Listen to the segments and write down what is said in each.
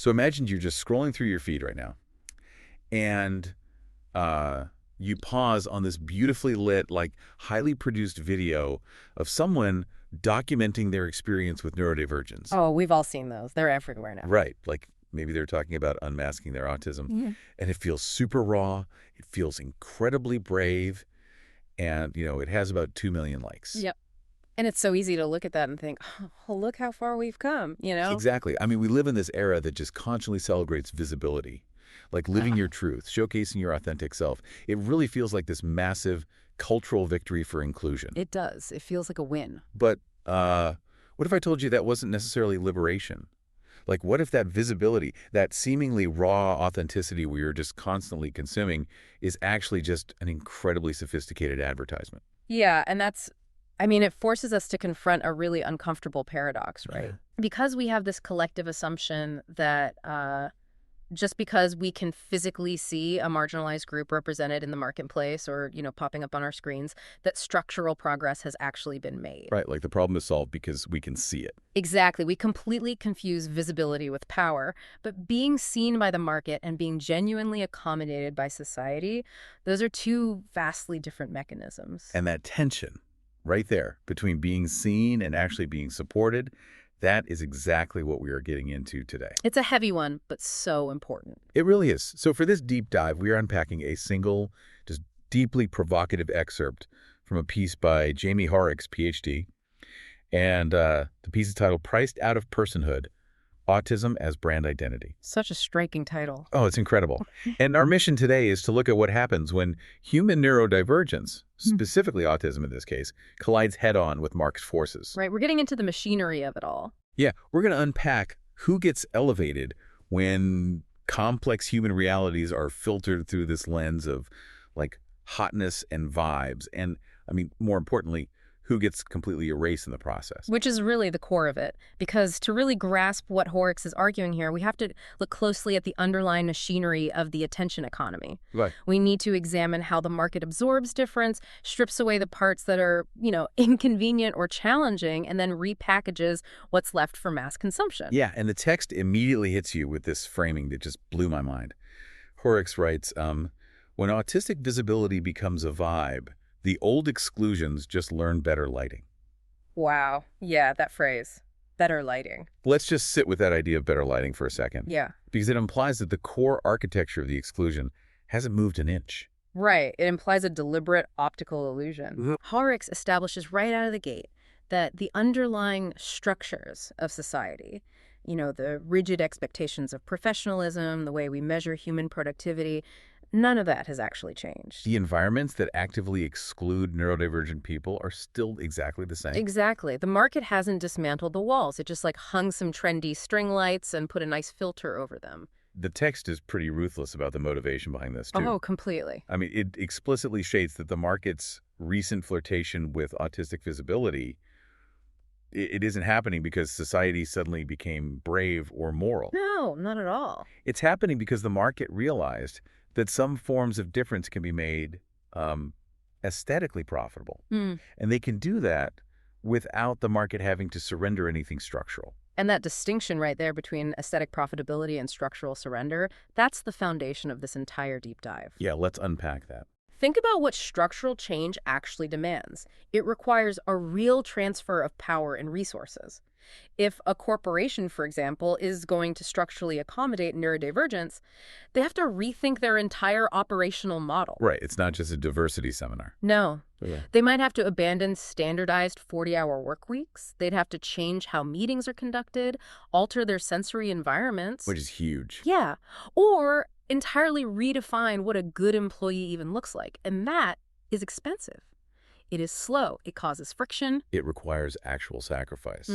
So imagine you're just scrolling through your feed right now, and you pause on this beautifully lit, like highly produced video of someone documenting their experience with neurodivergence. Oh, we've all seen those. They're everywhere now. Right. Like maybe they're talking about unmasking their autism. And it feels super raw. It feels incredibly brave. And, it has about 2 million likes. Yep. And it's so easy to look at that and think, oh, look how far we've come, Exactly. I mean, we live in this era that just constantly celebrates visibility, like living your truth, showcasing your authentic self. It really feels like this massive cultural victory for inclusion. It does. It feels like a win. But what if I told you that wasn't necessarily liberation? Like, what if that visibility, that seemingly raw authenticity we are just constantly consuming is actually just an incredibly sophisticated advertisement? Yeah, and it forces us to confront a really uncomfortable paradox, right? Because we have this collective assumption that just because we can physically see a marginalized group represented in the marketplace or, popping up on our screens, that structural progress has actually been made. Right, like the problem is solved because we can see it. Exactly. We completely confuse visibility with power, but being seen by the market and being genuinely accommodated by society, those are two vastly different mechanisms. And that tension right there between being seen and actually being supported, that is exactly what we are getting into today. It's a heavy one, but so important. It really is. So for this deep dive, we are unpacking a single, just deeply provocative excerpt from a piece by Jaime Hoerricks, PhD. And the piece is titled Priced Out of Personhood, Autism as Brand Identity. Such a striking title. Oh, it's incredible. And our mission today is to look at what happens when human neurodivergence, specifically autism in this case, collides head-on with Marx's forces. Right. We're getting into the machinery of it all. Yeah, we're going to unpack who gets elevated when complex human realities are filtered through this lens of, like, hotness and vibes. And, more importantly, who gets completely erased in the process. Which is really the core of it. Because to really grasp what Hoerricks is arguing here, we have to look closely at the underlying machinery of the attention economy. Right. We need to examine how the market absorbs difference, strips away the parts that are, inconvenient or challenging, and then repackages what's left for mass consumption. Yeah, and the text immediately hits you with this framing that just blew my mind. Hoerricks writes, when autistic visibility becomes a vibe, the old exclusions just learn better lighting. Wow. Yeah, that phrase. Better lighting. Let's just sit with that idea of better lighting for a second. Yeah. Because it implies that the core architecture of the exclusion hasn't moved an inch. Right. It implies a deliberate optical illusion. Hoerricks establishes right out of the gate that the underlying structures of society, the rigid expectations of professionalism, the way we measure human productivity, none of that has actually changed. The environments that actively exclude neurodivergent people are still exactly the same. Exactly. The market hasn't dismantled the walls. It just hung some trendy string lights and put a nice filter over them. The text is pretty ruthless about the motivation behind this, too. Oh, completely. It explicitly states that the market's recent flirtation with autistic visibility, it isn't happening because society suddenly became brave or moral. No, not at all. It's happening because the market realized that some forms of difference can be made aesthetically profitable. And they can do that without the market having to surrender anything structural. And that distinction right there between aesthetic profitability and structural surrender, that's the foundation of this entire deep dive. Yeah, let's unpack that. Think about what structural change actually demands. It requires a real transfer of power and resources. If a corporation, for example, is going to structurally accommodate neurodivergence, they have to rethink their entire operational model. Right. It's not just a diversity seminar. No. Yeah. They might have to abandon standardized 40-hour work weeks. They'd have to change how meetings are conducted, alter their sensory environments. Which is huge. Yeah. Or entirely redefine what a good employee even looks like. And that is expensive. It is slow. It causes friction. It requires actual sacrifice.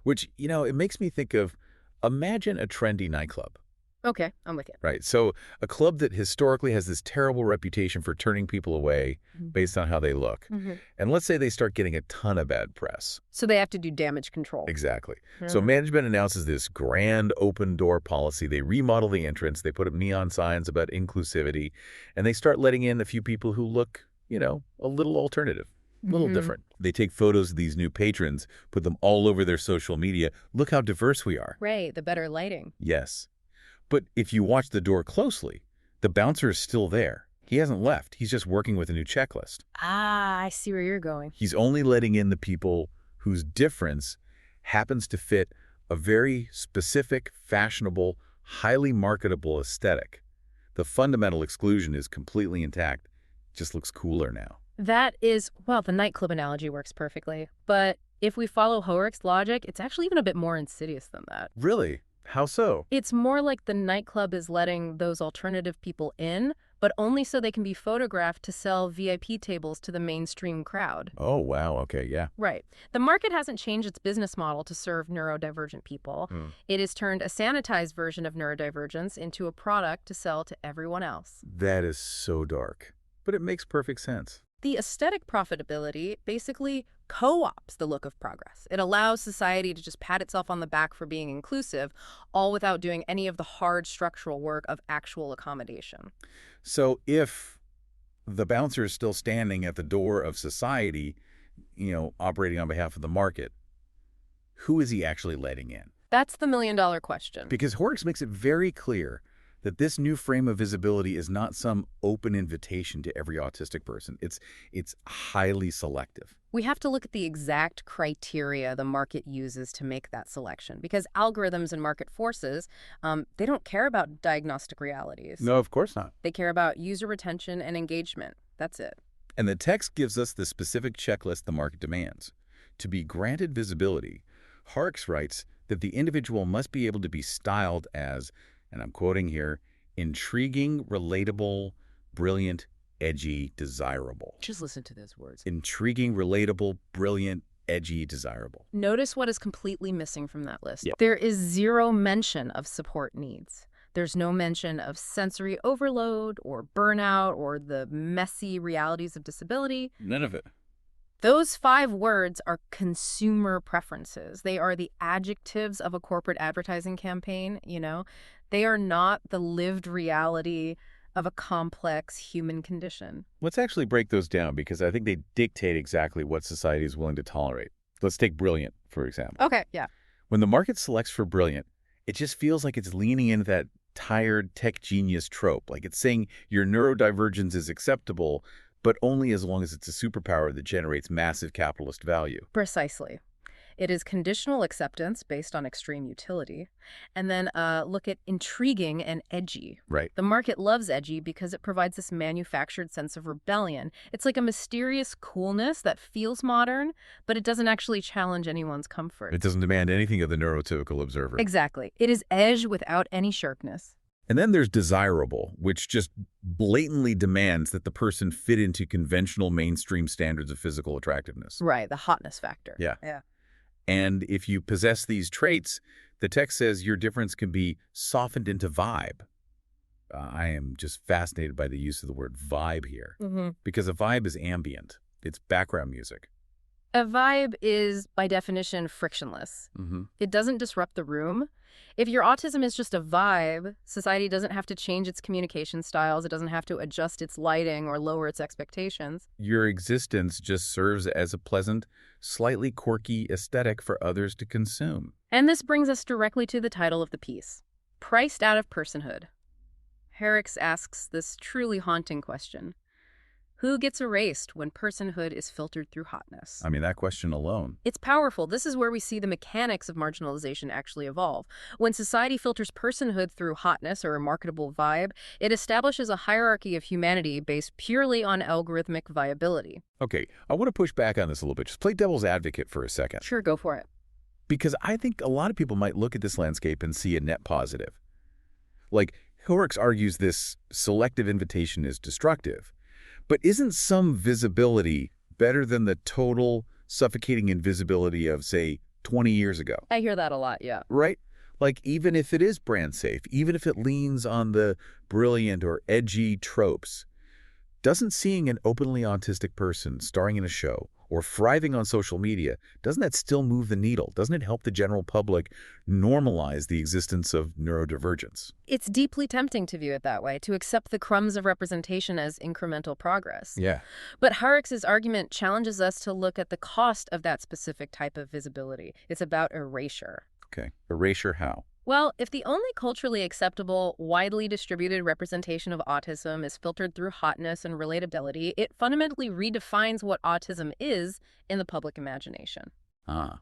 Which, it makes me think of, imagine a trendy nightclub. Okay, I'm with you. Right. So a club that historically has this terrible reputation for turning people away based on how they look. And let's say they start getting a ton of bad press. So they have to do damage control. Exactly. So management announces this grand open door policy. They remodel the entrance. They put up neon signs about inclusivity. And they start letting in a few people who look, a little alternative. A little different. They take photos of these new patrons, put them all over their social media. Look how diverse we are. Right, the better lighting. Yes. But if you watch the door closely, the bouncer is still there. He hasn't left. He's just working with a new checklist. Ah, I see where you're going. He's only letting in the people whose difference happens to fit a very specific, fashionable, highly marketable aesthetic. The fundamental exclusion is completely intact. It just looks cooler now. That is, well, the nightclub analogy works perfectly. But if we follow Hoerricks' logic, it's actually even a bit more insidious than that. Really? How so? It's more like the nightclub is letting those alternative people in, but only so they can be photographed to sell VIP tables to the mainstream crowd. Oh, wow. Okay, yeah. Right. The market hasn't changed its business model to serve neurodivergent people. It has turned a sanitized version of neurodivergence into a product to sell to everyone else. That is so dark. But it makes perfect sense. The aesthetic profitability basically co-ops the look of progress. It allows society to just pat itself on the back for being inclusive, all without doing any of the hard structural work of actual accommodation. So if the bouncer is still standing at the door of society, operating on behalf of the market, who is he actually letting in? That's the million-dollar question. Because Hoerricks makes it very clear that this new frame of visibility is not some open invitation to every autistic person. It's highly selective. We have to look at the exact criteria the market uses to make that selection, because algorithms and market forces, they don't care about diagnostic realities. No, of course not. They care about user retention and engagement. That's it. And the text gives us the specific checklist the market demands. To be granted visibility, Hoerricks writes that the individual must be able to be styled as, and I'm quoting here, intriguing, relatable, brilliant, edgy, desirable. Just listen to those words. Intriguing, relatable, brilliant, edgy, desirable. Notice what is completely missing from that list. Yep. There is zero mention of support needs. There's no mention of sensory overload or burnout or the messy realities of disability. None of it. Those 5 words are consumer preferences. They are the adjectives of a corporate advertising campaign, They are not the lived reality of a complex human condition. Let's actually break those down because I think they dictate exactly what society is willing to tolerate. Let's take brilliant, for example. Okay, yeah. When the market selects for brilliant, it just feels like it's leaning into that tired tech genius trope. Like it's saying your neurodivergence is acceptable, but only as long as it's a superpower that generates massive capitalist value. Precisely. It is conditional acceptance based on extreme utility. And then look at intriguing and edgy. Right. The market loves edgy because it provides this manufactured sense of rebellion. It's like a mysterious coolness that feels modern, but it doesn't actually challenge anyone's comfort. It doesn't demand anything of the neurotypical observer. Exactly. It is edge without any sharpness. And then there's desirable, which just blatantly demands that the person fit into conventional mainstream standards of physical attractiveness. Right, the hotness factor. Yeah. Yeah. And if you possess these traits, the text says your difference can be softened into vibe. I am just fascinated by the use of the word vibe here, because a vibe is ambient. It's background music. A vibe is, by definition, frictionless. It doesn't disrupt the room. If your autism is just a vibe, society doesn't have to change its communication styles. It doesn't have to adjust its lighting or lower its expectations. Your existence just serves as a pleasant, slightly quirky aesthetic for others to consume. And this brings us directly to the title of the piece, Priced Out of Personhood. Hoerricks asks this truly haunting question. Who gets erased when personhood is filtered through hotness? I mean, that question alone. It's powerful. This is where we see the mechanics of marginalization actually evolve. When society filters personhood through hotness or a marketable vibe, it establishes a hierarchy of humanity based purely on algorithmic viability. Okay, I want to push back on this a little bit. Just play devil's advocate for a second. Sure, go for it. Because I think a lot of people might look at this landscape and see a net positive. Like, Hoerricks argues this selective invitation is destructive. But isn't some visibility better than the total suffocating invisibility of, say, 20 years ago? I hear that a lot, yeah. Right? Like, even if it is brand safe, even if it leans on the brilliant or edgy tropes, doesn't seeing an openly autistic person starring in a show or thriving on social media, doesn't that still move the needle? Doesn't it help the general public normalize the existence of neurodivergence? It's deeply tempting to view it that way, to accept the crumbs of representation as incremental progress. Yeah. But Hoerricks' argument challenges us to look at the cost of that specific type of visibility. It's about erasure. Okay. Erasure how? Well, if the only culturally acceptable, widely distributed representation of autism is filtered through hotness and relatability, it fundamentally redefines what autism is in the public imagination. Ah.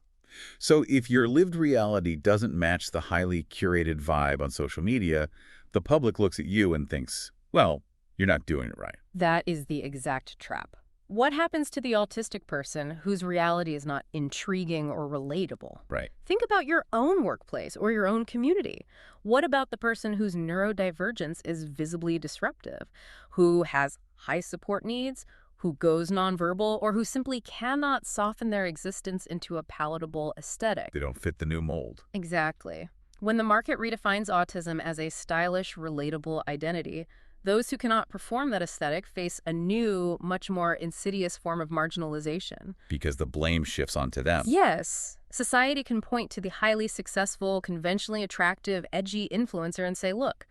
So if your lived reality doesn't match the highly curated vibe on social media, the public looks at you and thinks, well, you're not doing it right. That is the exact trap. What happens to the autistic person whose reality is not intriguing or relatable? Right. Think about your own workplace or your own community. What about the person whose neurodivergence is visibly disruptive, who has high support needs, who goes nonverbal, or who simply cannot soften their existence into a palatable aesthetic? They don't fit the new mold. Exactly. When the market redefines autism as a stylish, relatable identity, those who cannot perform that aesthetic face a new, much more insidious form of marginalization. Because the blame shifts onto them. Yes. Society can point to the highly successful, conventionally attractive, edgy influencer and say, look,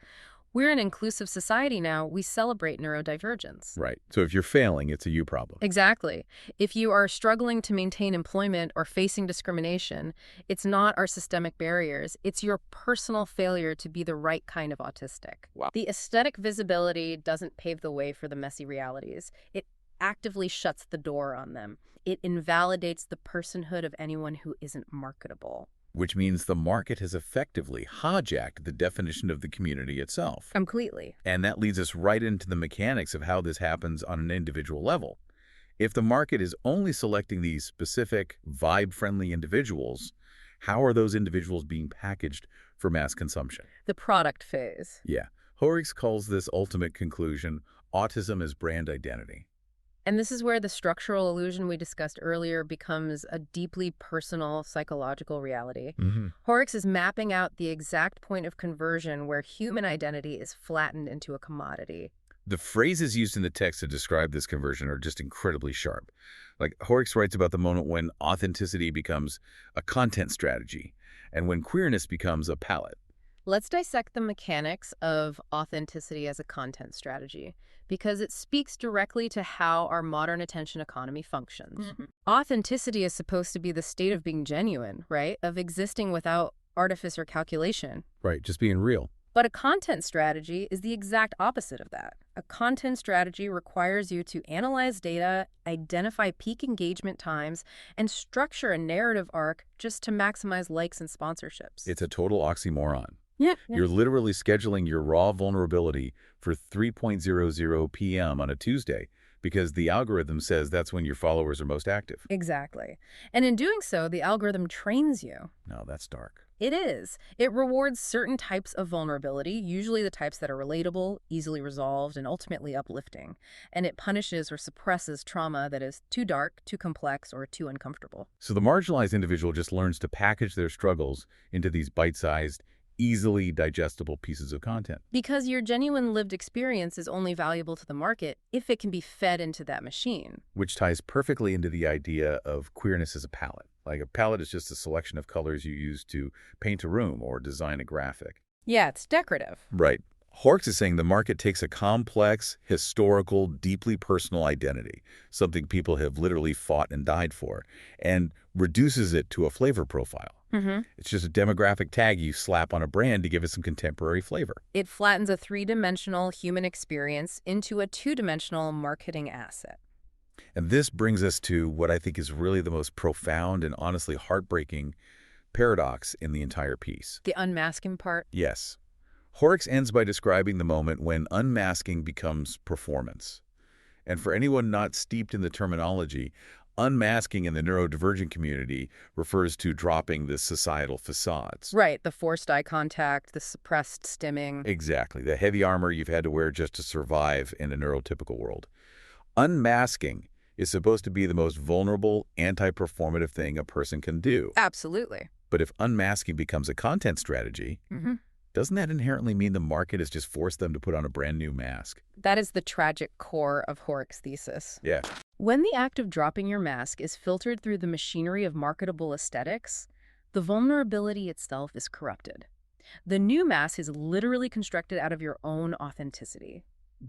we're an inclusive society now. We celebrate neurodivergence. Right. So if you're failing, it's a you problem. Exactly. If you are struggling to maintain employment or facing discrimination, it's not our systemic barriers. It's your personal failure to be the right kind of autistic. Wow. The aesthetic visibility doesn't pave the way for the messy realities. It actively shuts the door on them. It invalidates the personhood of anyone who isn't marketable. Which means the market has effectively hijacked the definition of the community itself. Completely. And that leads us right into the mechanics of how this happens on an individual level. If the market is only selecting these specific, vibe-friendly individuals, how are those individuals being packaged for mass consumption? The product phase. Yeah. Hoerricks calls this ultimate conclusion autism as brand identity. And this is where the structural illusion we discussed earlier becomes a deeply personal psychological reality. Hoerricks is mapping out the exact point of conversion where human identity is flattened into a commodity. The phrases used in the text to describe this conversion are just incredibly sharp. Like Hoerricks writes about the moment when authenticity becomes a content strategy and when queerness becomes a palette. Let's dissect the mechanics of authenticity as a content strategy, because it speaks directly to how our modern attention economy functions. Authenticity is supposed to be the state of being genuine, right? Of existing without artifice or calculation. Right, just being real. But a content strategy is the exact opposite of that. A content strategy requires you to analyze data, identify peak engagement times, and structure a narrative arc just to maximize likes and sponsorships. It's a total oxymoron. Yeah. You're literally scheduling your raw vulnerability for 3:00 p.m. on a Tuesday because the algorithm says that's when your followers are most active. Exactly. And in doing so, the algorithm trains you. No, that's dark. It is. It rewards certain types of vulnerability, usually the types that are relatable, easily resolved, and ultimately uplifting. And it punishes or suppresses trauma that is too dark, too complex, or too uncomfortable. So the marginalized individual just learns to package their struggles into these bite-sized, easily digestible pieces of content. Because your genuine lived experience is only valuable to the market if it can be fed into that machine. Which ties perfectly into the idea of queerness as a palette. Like a palette is just a selection of colors you use to paint a room or design a graphic. Yeah, it's decorative. Right. Hoerricks is saying the market takes a complex, historical, deeply personal identity, something people have literally fought and died for, and reduces it to a flavor profile. It's just a demographic tag you slap on a brand to give it some contemporary flavor. It flattens a three-dimensional human experience into a two-dimensional marketing asset. And this brings us to what I think is really the most profound and honestly heartbreaking paradox in the entire piece. The unmasking part? Yes. Hoerricks ends by describing the moment when unmasking becomes performance. And for anyone not steeped in the terminology, unmasking in the neurodivergent community refers to dropping the societal facades. Right, the forced eye contact, the suppressed stimming. Exactly, the heavy armor you've had to wear just to survive in a neurotypical world. Unmasking is supposed to be the most vulnerable, anti-performative thing a person can do. Absolutely. But if unmasking becomes a content strategy, doesn't that inherently mean the market has just forced them to put on a brand new mask? That is the tragic core of Hoerricks' thesis. Yeah. When the act of dropping your mask is filtered through the machinery of marketable aesthetics, the vulnerability itself is corrupted. The new mask is literally constructed out of your own authenticity.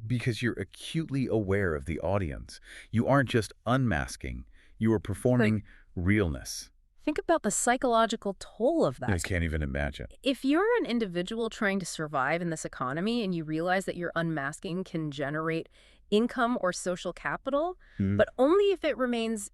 Because you're acutely aware of the audience. You aren't just unmasking, you are performing realness. Think about the psychological toll of I that. can't even imagine. If you're an individual trying to survive in this economy and you realize that your unmasking can generate income or social capital, Hmm. but only if it remains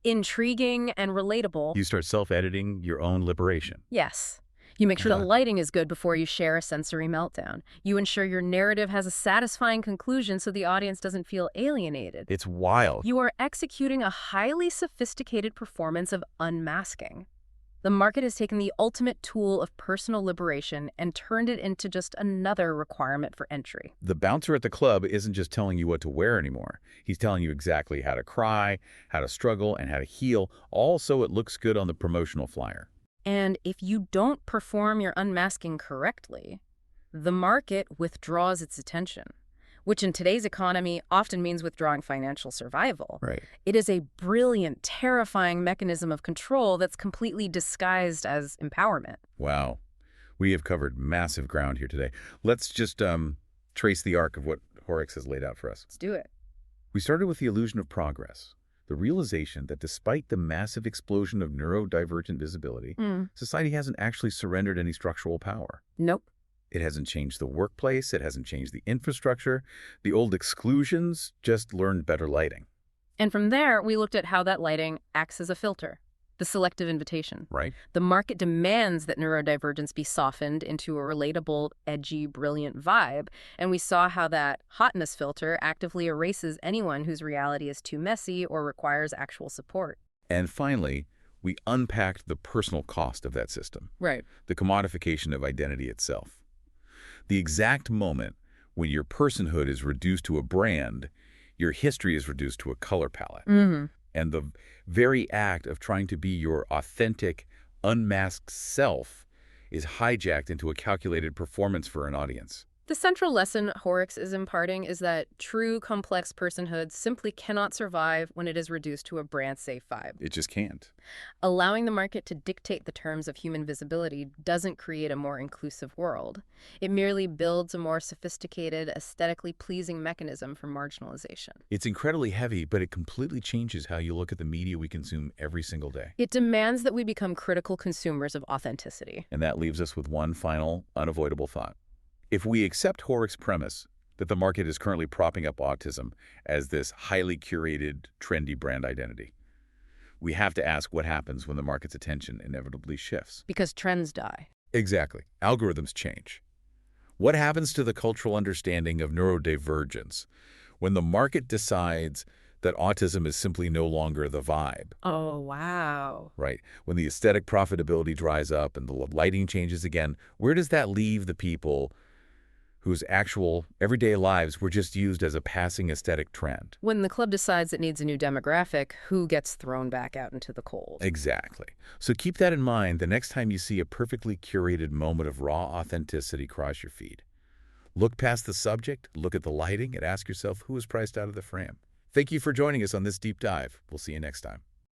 intriguing and relatable, You start self-editing your own liberation. yes. You make sure the Uh-huh. lighting is good before you share a sensory meltdown. You ensure your narrative has a satisfying conclusion so the audience doesn't feel alienated. It's wild. You are executing a highly sophisticated performance of unmasking. The market has taken the ultimate tool of personal liberation and turned it into just another requirement for entry. The bouncer at the club isn't just telling you what to wear anymore. He's telling you exactly how to cry, how to struggle, and how to heal, all so it looks good on the promotional flyer. And if you don't perform your unmasking correctly, the market withdraws its attention, which in today's economy often means withdrawing financial survival. Right. It is a brilliant, terrifying mechanism of control that's completely disguised as empowerment. Wow. We have covered massive ground here today. Let's just trace the arc of what Hoerricks has laid out for us. Let's do it. We started with the illusion of progress, the realization that despite the massive explosion of neurodivergent visibility, society hasn't actually surrendered any structural power. Nope. It hasn't changed the workplace. It hasn't changed the infrastructure. The old exclusions just learned better lighting. And from there, we looked at how that lighting acts as a filter, the selective invitation. Right. The market demands that neurodivergence be softened into a relatable, edgy, brilliant vibe, and we saw how that hotness filter actively erases anyone whose reality is too messy or requires actual support. And finally, we unpacked the personal cost of that system, Right. the commodification of identity itself. The exact moment when your personhood is reduced to a brand, your history is reduced to a color palette. And the very act of trying to be your authentic, unmasked self is hijacked into a calculated performance for an audience. The central lesson Hoerricks is imparting is that true complex personhood simply cannot survive when it is reduced to a brand-safe vibe. It just can't. Allowing the market to dictate the terms of human visibility doesn't create a more inclusive world. It merely builds a more sophisticated, aesthetically pleasing mechanism for marginalization. It's incredibly heavy, but it completely changes how you look at the media we consume every single day. It demands that we become critical consumers of authenticity. And that leaves us with one final, unavoidable thought. If we accept Hoerricks' premise that the market is currently propping up autism as this highly curated, trendy brand identity, we have to ask what happens when the market's attention inevitably shifts. Because trends die. Exactly. Algorithms change. What happens to the cultural understanding of neurodivergence when the market decides that autism is simply no longer the vibe? Oh, wow. Right? When the aesthetic profitability dries up and the lighting changes again, where does that leave the people whose actual everyday lives were just used as a passing aesthetic trend? When the club decides it needs a new demographic, who gets thrown back out into the cold? Exactly. So keep that in mind the next time you see a perfectly curated moment of raw authenticity cross your feed. Look past the subject, look at the lighting, and ask yourself who is priced out of the frame. Thank you for joining us on this deep dive. We'll see you next time.